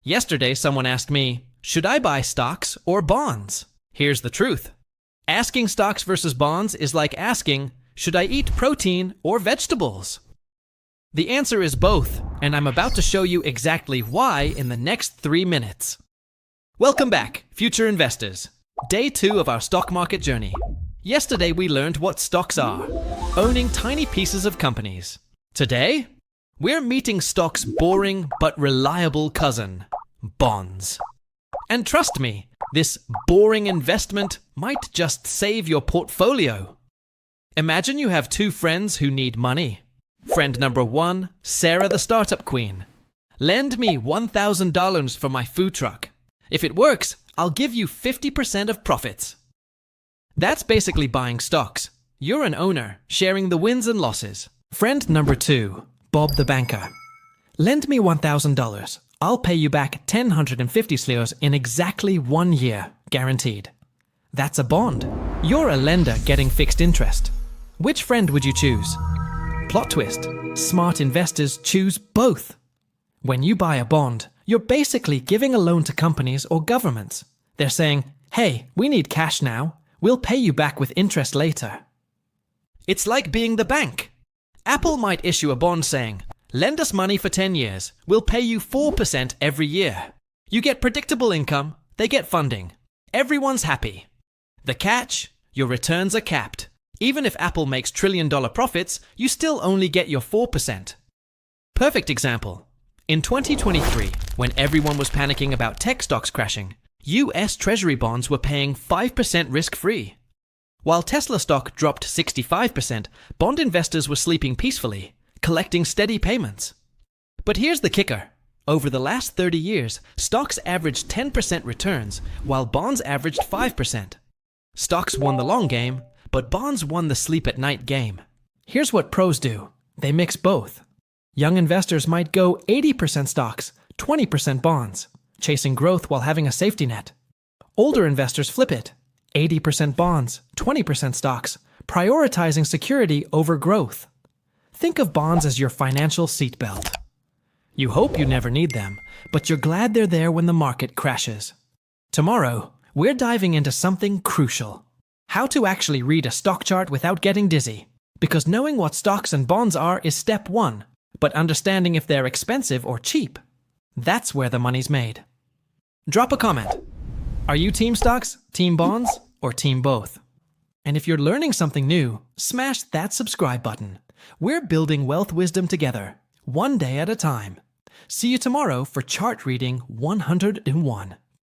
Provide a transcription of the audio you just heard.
Yesterday, someone asked me, should I buy stocks or bonds? Here's the truth. Asking stocks versus bonds is like asking, should I eat protein or vegetables? The answer is both, and I'm about to show you exactly why in the next 3 minutes. Welcome back, future investors. Day 2 of our stock market journey. Yesterday, we learned what stocks are, owning tiny pieces of companies. Today, we're meeting stock's boring but reliable cousin, bonds. And trust me, this boring investment might just save your portfolio. Imagine you have 2 friends who need money. Friend number 1, Sarah the startup queen. Lend me $1,000 for my food truck. If it works, I'll give you 50% of profits. That's basically buying stocks. You're an owner, sharing the wins and losses. Friend number 2, Bob the banker. Lend me $1,000. I'll pay you back 1,050 slios in exactly 1 year, guaranteed. That's a bond. You're a lender getting fixed interest. Which friend would you choose? Plot twist. Smart investors choose both. When you buy a bond, you're basically giving a loan to companies or governments. They're saying, hey, we need cash now. We'll pay you back with interest later. It's like being the bank. Apple might issue a bond saying, lend us money for 10 years. We'll pay you 4% every year. You get predictable income. They get funding. Everyone's happy. The catch? Your returns are capped. Even if Apple makes trillion-dollar profits, you still only get your 4%. Perfect example. In 2023, when everyone was panicking about tech stocks crashing, US Treasury bonds were paying 5% risk-free. While Tesla stock dropped 65%, bond investors were sleeping peacefully, collecting steady payments. But here's the kicker. Over the last 30 years, stocks averaged 10% returns, while bonds averaged 5%. Stocks won the long game, but bonds won the sleep-at-night game. Here's what pros do. They mix both. Young investors might go 80% stocks, 20% bonds, chasing growth while having a safety net. Older investors flip it. 80% bonds, 20% stocks, prioritizing security over growth. Think of bonds as your financial seatbelt. You hope you never need them, but you're glad they're there when the market crashes. Tomorrow, we're diving into something crucial. How to actually read a stock chart without getting dizzy. Because knowing what stocks and bonds are is step 1, but understanding if they're expensive or cheap, that's where the money's made. Drop a comment. Are you team stocks, team bonds, or team both? And if you're learning something new, smash that subscribe button. We're building wealth wisdom together, one day at a time. See you tomorrow for chart reading 101.